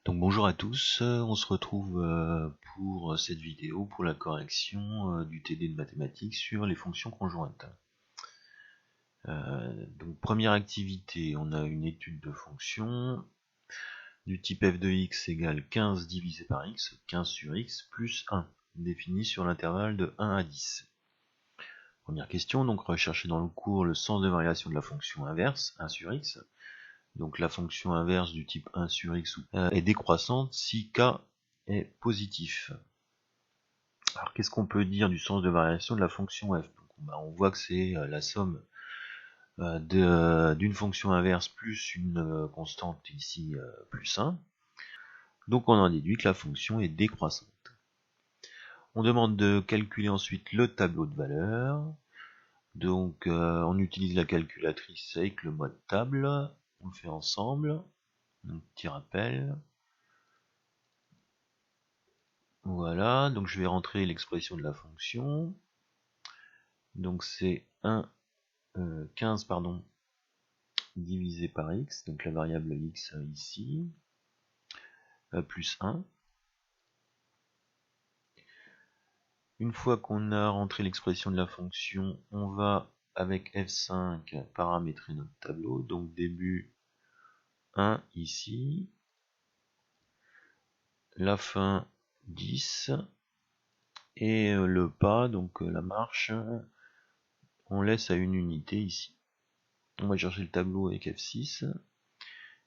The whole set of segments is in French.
Donc bonjour à tous, on se retrouve pour cette vidéo pour la correction du TD de mathématiques sur les fonctions conjointes. Donc première activité, on a une étude de fonctions du type f de x égale 15 divisé par x, 15 sur x plus 1, défini sur l'intervalle de 1 à 10. Première question, donc rechercher dans le cours le sens de variation de la fonction inverse, 1 sur x. Donc la fonction inverse du type 1 sur x est décroissante si k est positif. Alors qu'est-ce qu'on peut dire du sens de variation de la fonction f? Donc, on voit que c'est la somme d'une fonction inverse plus une constante ici plus 1. Donc on en déduit que la fonction est décroissante. On demande de calculer ensuite le tableau de valeurs. Donc on utilise la calculatrice avec le mode table. On le fait ensemble. Un petit rappel. Voilà, donc je vais rentrer l'expression de la fonction. Donc c'est 15 divisé par x, donc la variable x ici, plus 1. Une fois qu'on a rentré l'expression de la fonction, on va avec F5 paramétrer notre tableau, donc début 1 ici, la fin 10, et le pas, donc la marche, on laisse à une unité ici. On va chercher le tableau avec F6,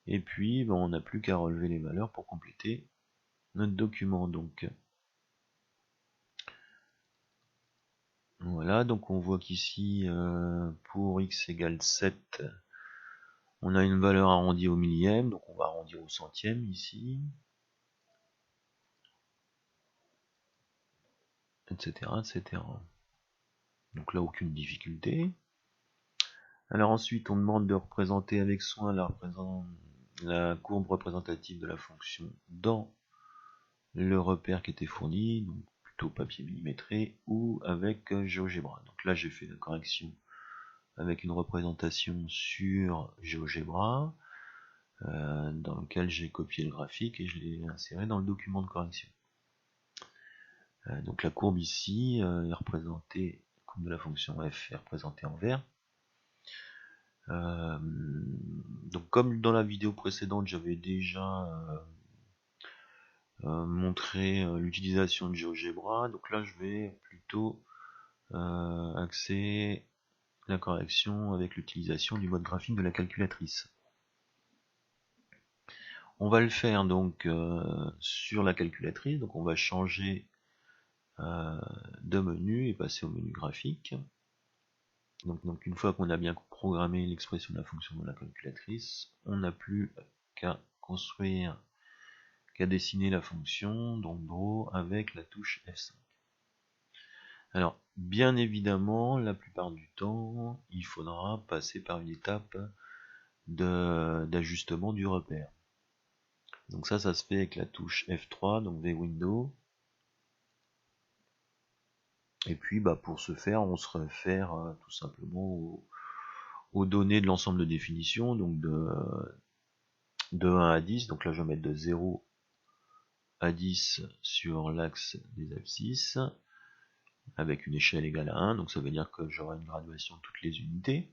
et puis on n'a plus qu'à relever les valeurs pour compléter notre document. Donc voilà, donc on voit qu'ici pour x égale 7, on a une valeur arrondie au millième, donc on va arrondir au centième ici, etc., etc. Donc là, aucune difficulté. Alors ensuite, on demande de représenter avec soin la courbe représentative de la fonction dans le repère qui était fourni, donc plutôt papier millimétré ou avec GeoGebra. Donc là, j'ai fait la correction avec une représentation sur GeoGebra, dans lequel j'ai copié le graphique et je l'ai inséré dans le document de correction. Donc la courbe ici est représentée, la courbe de la fonction f est représentée en vert. Donc comme dans la vidéo précédente, j'avais déjà montré l'utilisation de GeoGebra, donc là je vais plutôt axer la correction avec l'utilisation du mode graphique de la calculatrice. On va le faire donc sur la calculatrice, donc on va changer de menu et passer au menu graphique. Donc une fois qu'on a bien programmé l'expression de la fonction dans la calculatrice, on n'a plus qu'à dessiner la fonction, donc draw avec la touche F5. Alors bien évidemment, la plupart du temps, il faudra passer par une étape d'ajustement du repère. Donc ça se fait avec la touche F3, donc VWindow. Et puis pour ce faire, on se réfère tout simplement aux données de l'ensemble de définition, donc de 1 à 10, donc là je vais mettre de 0 à 10 sur l'axe des abscisses, avec une échelle égale à 1, donc ça veut dire que j'aurai une graduation de toutes les unités.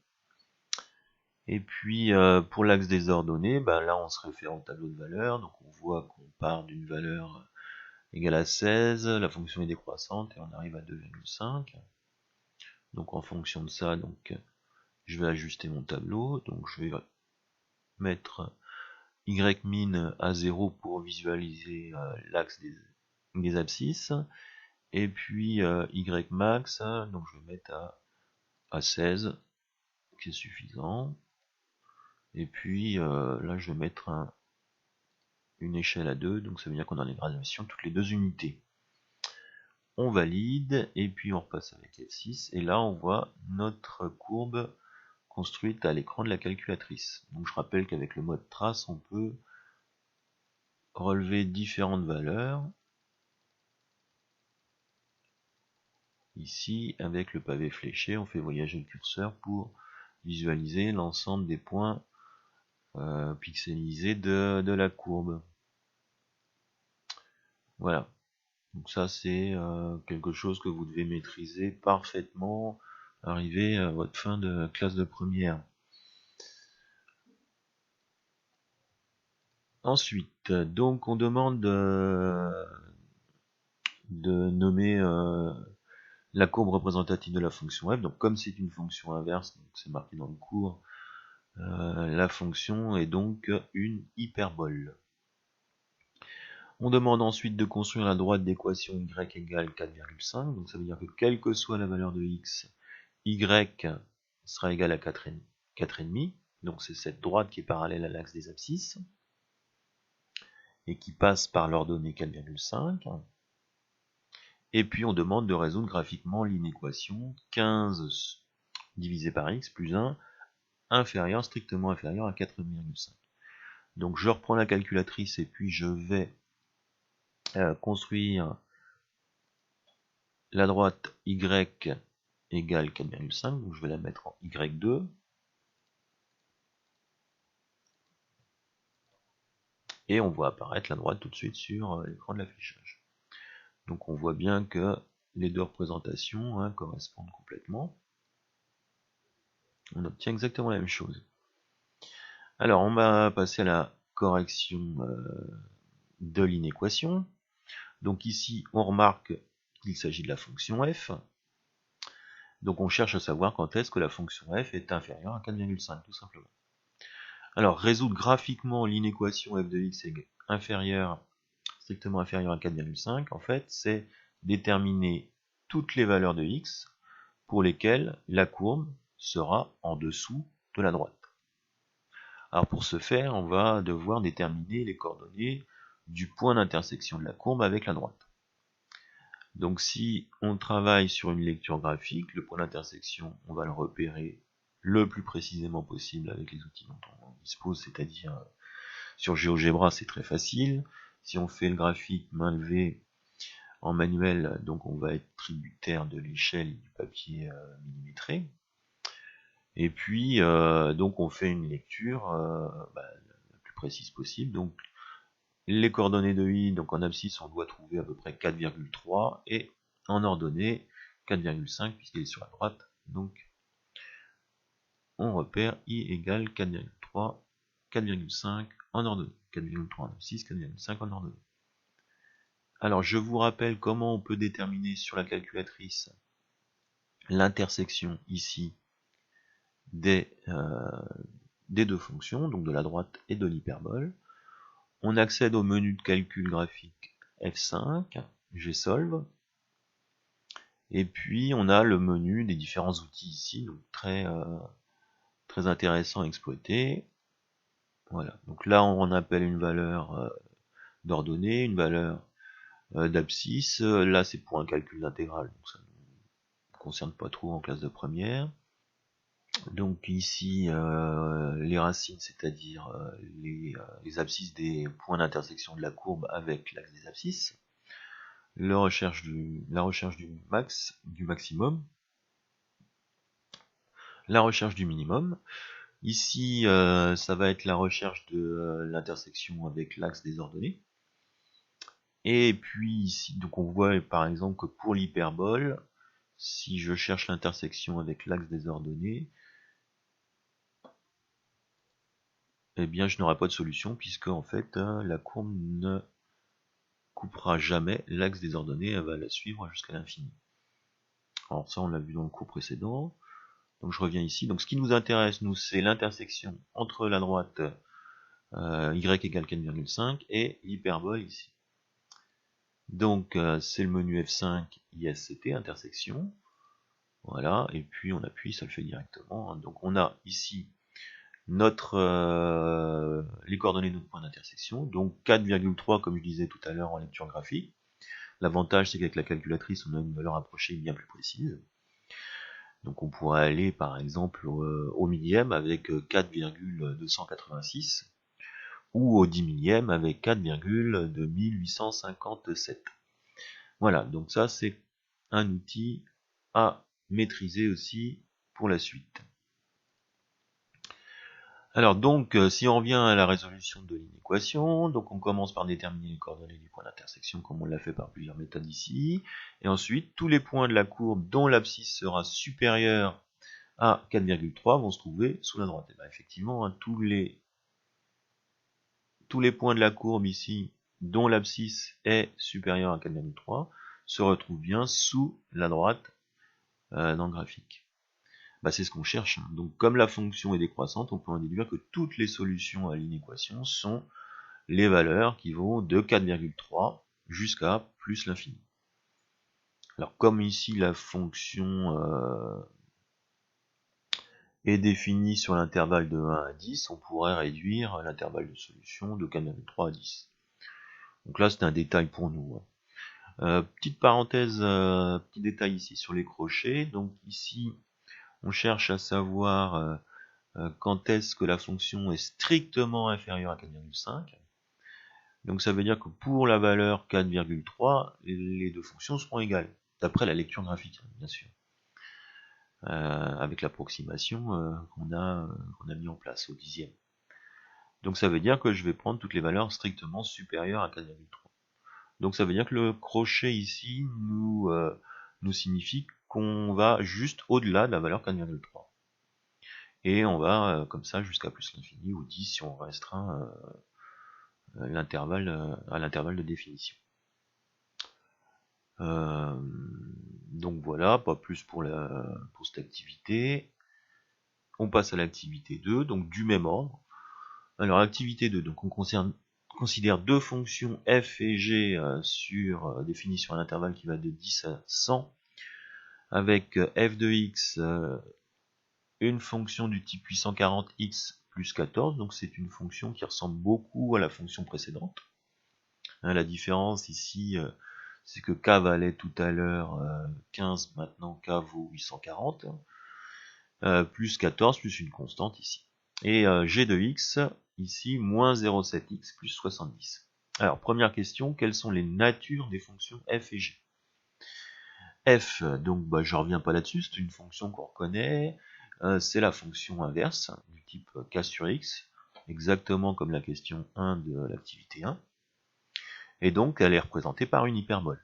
Et puis pour l'axe des ordonnées, là on se réfère au tableau de valeurs, donc on voit qu'on part d'une valeur égale à 16, la fonction est décroissante et on arrive à 2,5. Donc en fonction de ça, donc je vais ajuster mon tableau, donc je vais mettre ymin à 0 pour visualiser l'axe des abscisses, et puis ymax, donc je vais mettre à 16, qui est suffisant, et puis là je vais mettre une échelle à 2, donc ça veut dire qu'on a les graduations toutes les 2 unités. On valide, et puis on repasse avec F6, et là on voit notre courbe construite à l'écran de la calculatrice. Donc je rappelle qu'avec le mode trace, on peut relever différentes valeurs. Ici, avec le pavé fléché, on fait voyager le curseur pour visualiser l'ensemble des points pixelisés de la courbe. Voilà. Donc ça c'est quelque chose que vous devez maîtriser parfaitement, arrivé à votre fin de classe de première. Ensuite, donc on demande de nommer la courbe représentative de la fonction f. Donc comme c'est une fonction inverse, c'est marqué dans le cours, la fonction est donc une hyperbole. On demande ensuite de construire la droite d'équation y égale 4,5. Donc ça veut dire que quelle que soit la valeur de x, y sera égal à 4,5. Donc c'est cette droite qui est parallèle à l'axe des abscisses et qui passe par l'ordonnée 4,5. Et puis on demande de résoudre graphiquement l'inéquation 15 divisé par x plus 1 strictement inférieur à 4,5. Donc je reprends la calculatrice et puis je vais construire la droite y égale 4,5, donc je vais la mettre en y2. Et on voit apparaître la droite tout de suite sur l'écran de l'affichage. Donc on voit bien que les deux représentations correspondent complètement. On obtient exactement la même chose. Alors on va passer à la correction de l'inéquation. Donc ici on remarque qu'il s'agit de la fonction f. Donc on cherche à savoir quand est-ce que la fonction f est inférieure à 4,5 tout simplement. Alors résoudre graphiquement l'inéquation f de x est strictement inférieur à 4,5, en fait c'est déterminer toutes les valeurs de x pour lesquelles la courbe sera en dessous de la droite. Alors pour ce faire, on va devoir déterminer les coordonnées du point d'intersection de la courbe avec la droite. Donc si on travaille sur une lecture graphique, le point d'intersection, on va le repérer le plus précisément possible avec les outils dont on dispose, c'est-à-dire sur GeoGebra c'est très facile. Si on fait le graphique main levée en manuel, donc on va être tributaire de l'échelle du papier millimétré. Et puis donc on fait une lecture la plus précise possible. Donc les coordonnées de i, donc en abscisse on doit trouver à peu près 4,3 et en ordonnée 4,5 puisqu'il est sur la droite. Donc on repère i égale 4,3, 4,5 en ordonnée. 4,3 en abscisse, 4,5 en ordonnée. Alors je vous rappelle comment on peut déterminer sur la calculatrice l'intersection ici des deux fonctions, donc de la droite et de l'hyperbole. On accède au menu de calcul graphique F5, Gsolve, et puis on a le menu des différents outils ici, donc très intéressant à exploiter. Voilà, donc là on appelle une valeur d'ordonnée, une valeur d'abscisse, là c'est pour un calcul d'intégrale, donc ça ne concerne pas trop en classe de première. Donc ici les racines, c'est-à-dire les abscisses des points d'intersection de la courbe avec l'axe des abscisses, la recherche du maximum, la recherche du minimum. Ici ça va être la recherche de l'intersection avec l'axe des ordonnées. Et puis ici, donc on voit par exemple que pour l'hyperbole, si je cherche l'intersection avec l'axe des ordonnées, eh bien je n'aurai pas de solution puisque en fait la courbe ne coupera jamais l'axe des ordonnées, elle va la suivre jusqu'à l'infini. Alors ça on l'a vu dans le cours précédent. Donc je reviens ici. Donc ce qui nous intéresse, nous, c'est l'intersection entre la droite y égale 4,5 et l'hyperbole ici. Donc c'est le menu F5 ISCT, intersection. Voilà, et puis on appuie, ça le fait directement. Donc on a ici notre les coordonnées de notre point d'intersection, donc 4,3 comme je disais tout à l'heure en lecture graphique. L'avantage c'est qu'avec la calculatrice on a une valeur approchée bien plus précise. Donc on pourrait aller par exemple au millième avec 4,286 ou au 10 millième avec 4,2857. Voilà, donc ça c'est un outil à maîtriser aussi pour la suite. Alors donc, si on revient à la résolution de l'inéquation, donc on commence par déterminer les coordonnées du point d'intersection comme on l'a fait par plusieurs méthodes ici, et ensuite tous les points de la courbe dont l'abscisse sera supérieure à 4,3 vont se trouver sous la droite. Et bien effectivement, hein, tous les points de la courbe ici dont l'abscisse est supérieure à 4,3 se retrouvent bien sous la droite dans le graphique. Bah, c'est ce qu'on cherche. Hein. Donc comme la fonction est décroissante, on peut en déduire que toutes les solutions à l'inéquation sont les valeurs qui vont de 4,3 jusqu'à plus l'infini. Alors comme ici la fonction est définie sur l'intervalle de 1 à 10, on pourrait réduire l'intervalle de solution de 4,3 à 10. Donc là c'est un détail pour nous. Petite parenthèse, petit détail ici sur les crochets. Donc ici on cherche à savoir quand est-ce que la fonction est strictement inférieure à 4,5. Donc ça veut dire que pour la valeur 4,3, les deux fonctions seront égales, d'après la lecture graphique, bien sûr, avec l'approximation qu'on a mis en place au dixième. Donc ça veut dire que je vais prendre toutes les valeurs strictement supérieures à 4,3. Donc ça veut dire que le crochet ici nous signifie qu'on va juste au-delà de la valeur 4,3. Et on va comme ça jusqu'à plus l'infini, ou 10 si on restreint l'intervalle à l'intervalle de définition. Donc voilà, pas plus pour cette activité. On passe à l'activité 2, donc du même ordre. Alors l'activité 2, donc on considère deux fonctions f et g définies sur un intervalle qui va de 10 à 100, avec f de x, une fonction du type 840x plus 14, donc c'est une fonction qui ressemble beaucoup à la fonction précédente. La différence ici, c'est que k valait tout à l'heure 15, maintenant k vaut 840, plus 14, plus une constante ici. Et g de x, ici, moins 0,7x plus 70. Alors, première question, quelles sont les natures des fonctions f et g? F, donc bah, je reviens pas là-dessus, c'est une fonction qu'on reconnaît, c'est la fonction inverse, du type k sur x, exactement comme la question 1 de l'activité 1, et donc elle est représentée par une hyperbole.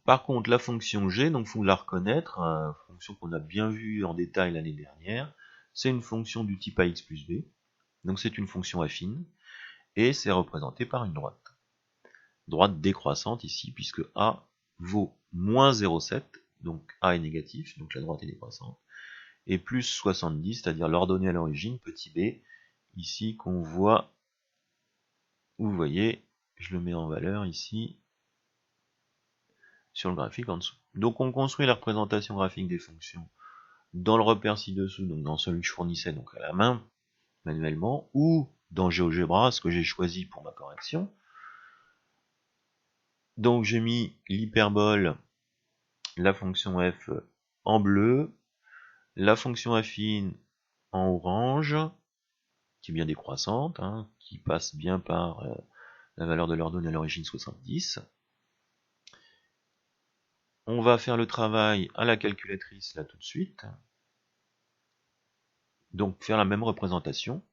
Par contre, la fonction g, donc faut la reconnaître, fonction qu'on a bien vue en détail l'année dernière, c'est une fonction du type ax plus b, donc c'est une fonction affine, et c'est représenté par une droite. Droite décroissante ici, puisque a vaut moins 0,7, donc a est négatif, donc la droite est décroissante, et plus 70, c'est-à-dire l'ordonnée à l'origine, petit b, ici qu'on voit, vous voyez, je le mets en valeur ici, sur le graphique en dessous. Donc on construit la représentation graphique des fonctions dans le repère ci-dessous, donc dans celui que je fournissais donc à la main, manuellement, ou dans GeoGebra, ce que j'ai choisi pour ma correction. Donc j'ai mis l'hyperbole, la fonction f en bleu, la fonction affine en orange, qui est bien décroissante, hein, qui passe bien par la valeur de l'ordonnée à l'origine 70. On va faire le travail à la calculatrice là tout de suite. Donc faire la même représentation.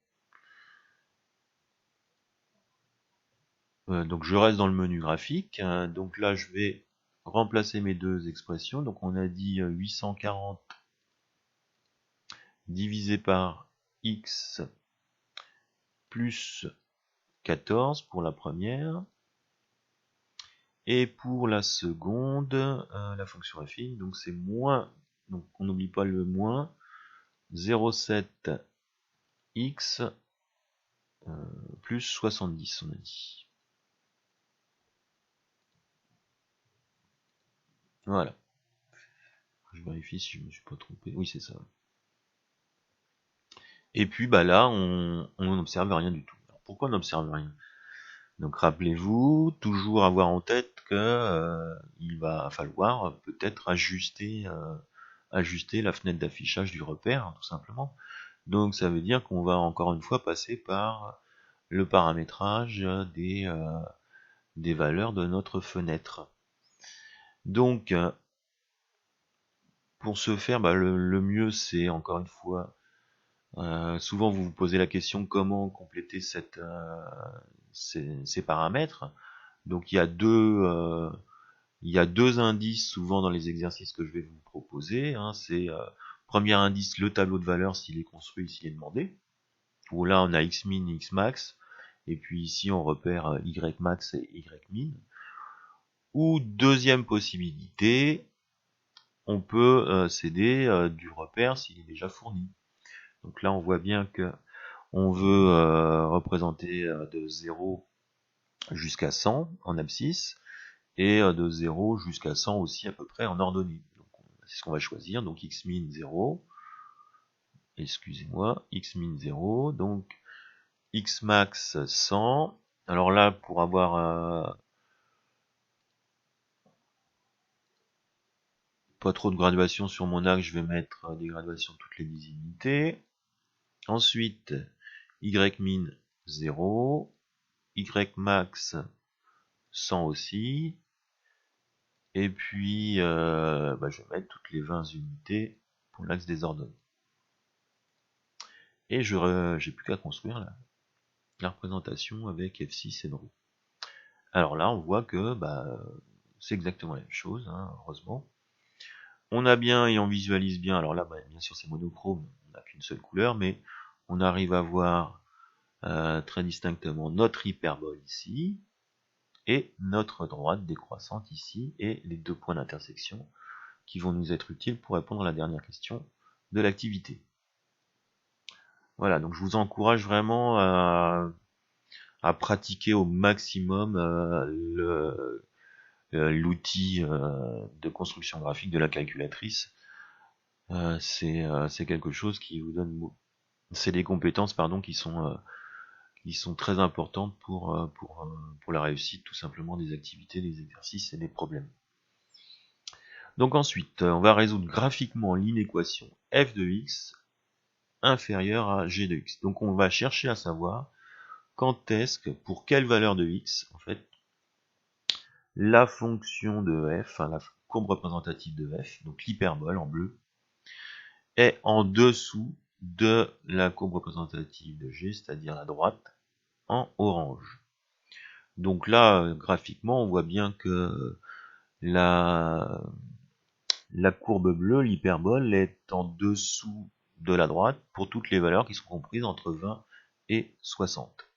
Donc je reste dans le menu graphique. Donc là je vais remplacer mes deux expressions. Donc on a dit 840 divisé par x plus 14 pour la première. Et pour la seconde, la fonction affine, donc c'est moins, donc on n'oublie pas le moins, 0,7x plus 70, on a dit. Voilà. Je vérifie si je me suis pas trompé. Oui, c'est ça. Et puis bah là, on n'observe rien du tout. Alors, pourquoi on n'observe rien? Donc rappelez-vous, toujours avoir en tête que il va falloir peut-être ajuster la fenêtre d'affichage du repère, hein, tout simplement. Donc ça veut dire qu'on va encore une fois passer par le paramétrage des valeurs de notre fenêtre. Donc pour ce faire, bah, le mieux c'est encore une fois Souvent vous vous posez la question comment compléter ces paramètres. Donc il y a deux indices souvent dans les exercices que je vais vous proposer. Hein. C'est premier indice, le tableau de valeur s'il est construit, s'il est demandé. Où là on a xmin, xmax, et puis ici on repère ymax et ymin. Ou deuxième possibilité, on peut céder du repère s'il est déjà fourni. Donc là on voit bien que on veut représenter de 0 jusqu'à 100 en abscisse et de 0 jusqu'à 100 aussi à peu près en ordonnée. C'est ce qu'on va choisir, donc xmin 0, excusez-moi, xmin 0, donc xmax 100. Alors là, pour avoir pas trop de graduation sur mon axe, je vais mettre des graduations toutes les 10 unités. Ensuite, ymin 0, ymax 100 aussi, et puis je vais mettre toutes les 20 unités pour l'axe des ordonnées. Et j'ai plus qu'à construire la représentation avec F6 et Draw. Alors là, on voit que c'est exactement la même chose, hein, heureusement. On a bien et on visualise bien, alors là, bien sûr c'est monochrome, on n'a qu'une seule couleur, mais on arrive à voir très distinctement notre hyperbole ici, et notre droite décroissante ici, et les deux points d'intersection qui vont nous être utiles pour répondre à la dernière question de l'activité. Voilà, donc je vous encourage vraiment à pratiquer au maximum l'outil de construction graphique de la calculatrice. C'est quelque chose qui vous donne, c'est des compétences pardon qui sont très importantes pour la réussite tout simplement des activités, des exercices et des problèmes. Donc ensuite, on va résoudre graphiquement l'inéquation f de x inférieure à g de x. Donc on va chercher à savoir quand est-ce que, pour quelle valeur de x, en fait, la fonction de f, la courbe représentative de f, donc l'hyperbole en bleu, est en dessous de la courbe représentative de g, c'est-à-dire la droite, en orange. Donc là, graphiquement, on voit bien que la courbe bleue, l'hyperbole, est en dessous de la droite pour toutes les valeurs qui sont comprises entre 20 et 60.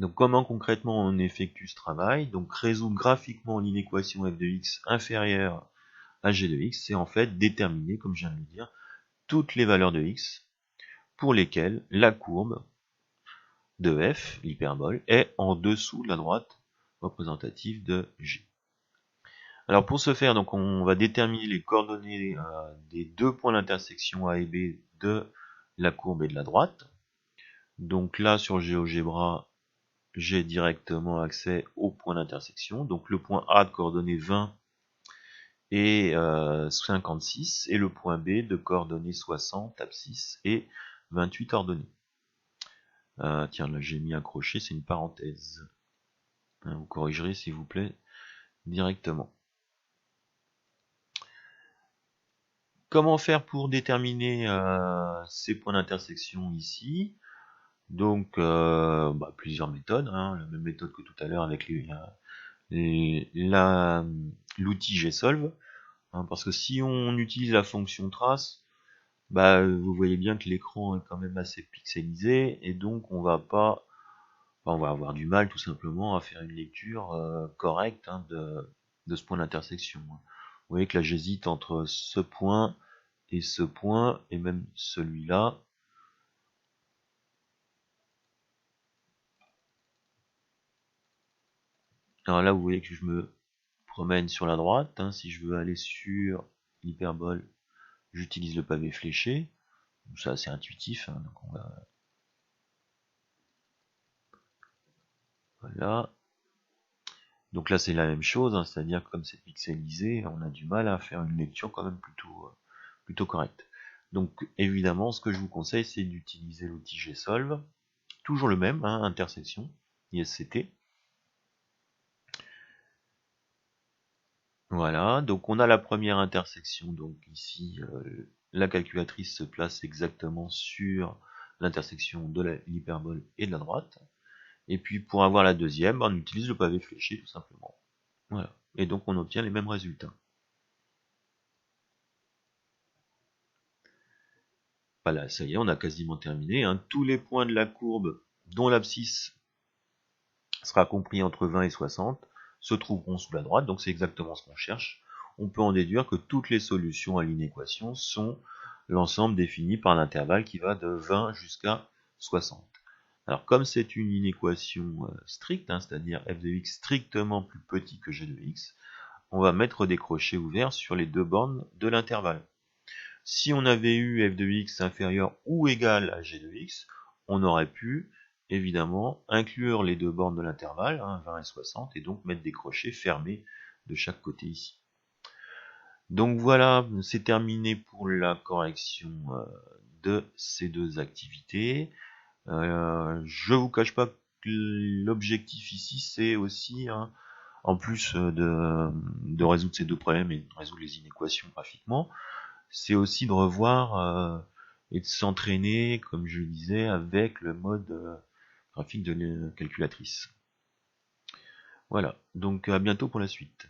Donc comment concrètement on effectue ce travail? Donc résoudre graphiquement l'inéquation f de x inférieure à g de x, c'est en fait déterminer, comme je viens de le dire, toutes les valeurs de x pour lesquelles la courbe de f, l'hyperbole, est en dessous de la droite représentative de g. Alors pour ce faire, donc on va déterminer les coordonnées des deux points d'intersection A et B de la courbe et de la droite. Donc là sur GeoGebra, j'ai directement accès au point d'intersection. Donc le point A de coordonnées 20 et 56 et le point B de coordonnées 60, abscisse et 28 ordonnées. Tiens, là j'ai mis un crochet, c'est une parenthèse. Vous corrigerez s'il vous plaît directement. Comment faire pour déterminer ces points d'intersection ici? Donc plusieurs méthodes, hein, la même méthode que tout à l'heure avec l'outil gsolve, hein, parce que si on utilise la fonction trace, vous voyez bien que l'écran est quand même assez pixelisé et donc on va avoir du mal tout simplement à faire une lecture correcte hein, de ce point d'intersection. Vous voyez que là j'hésite entre ce point et même celui-là. Alors là vous voyez que je me promène sur la droite, hein, si je veux aller sur l'hyperbole, j'utilise le pavé fléché. C'est assez intuitif, hein, donc on va... Voilà. Donc là c'est la même chose, hein, c'est-à-dire que comme c'est pixelisé, on a du mal à faire une lecture quand même plutôt correcte. Donc évidemment, ce que je vous conseille, c'est d'utiliser l'outil gsolve, toujours le même, hein, intersection, ISCT. Voilà, donc on a la première intersection, donc ici la calculatrice se place exactement sur l'intersection de l'hyperbole et de la droite. Et puis pour avoir la deuxième, on utilise le pavé fléché tout simplement. Voilà. Et donc on obtient les mêmes résultats. Voilà, ça y est, on a quasiment terminé. Hein. Tous les points de la courbe dont l'abscisse sera compris entre 20 et 60 se trouveront sous la droite, donc c'est exactement ce qu'on cherche. On peut en déduire que toutes les solutions à l'inéquation sont l'ensemble défini par l'intervalle qui va de 20 jusqu'à 60. Alors comme c'est une inéquation stricte, hein, c'est-à-dire f de x strictement plus petit que g de x, on va mettre des crochets ouverts sur les deux bornes de l'intervalle. Si on avait eu f de x inférieur ou égal à g de x, on aurait pu évidemment inclure les deux bornes de l'intervalle, hein, 20 et 60, et donc mettre des crochets fermés de chaque côté ici. Donc voilà, c'est terminé pour la correction de ces deux activités. Je vous cache pas que l'objectif ici, c'est aussi, hein, en plus de résoudre ces deux problèmes et de résoudre les inéquations graphiquement, c'est aussi de revoir et de s'entraîner, comme je le disais, avec le mode graphique de la calculatrice. Voilà, donc à bientôt pour la suite.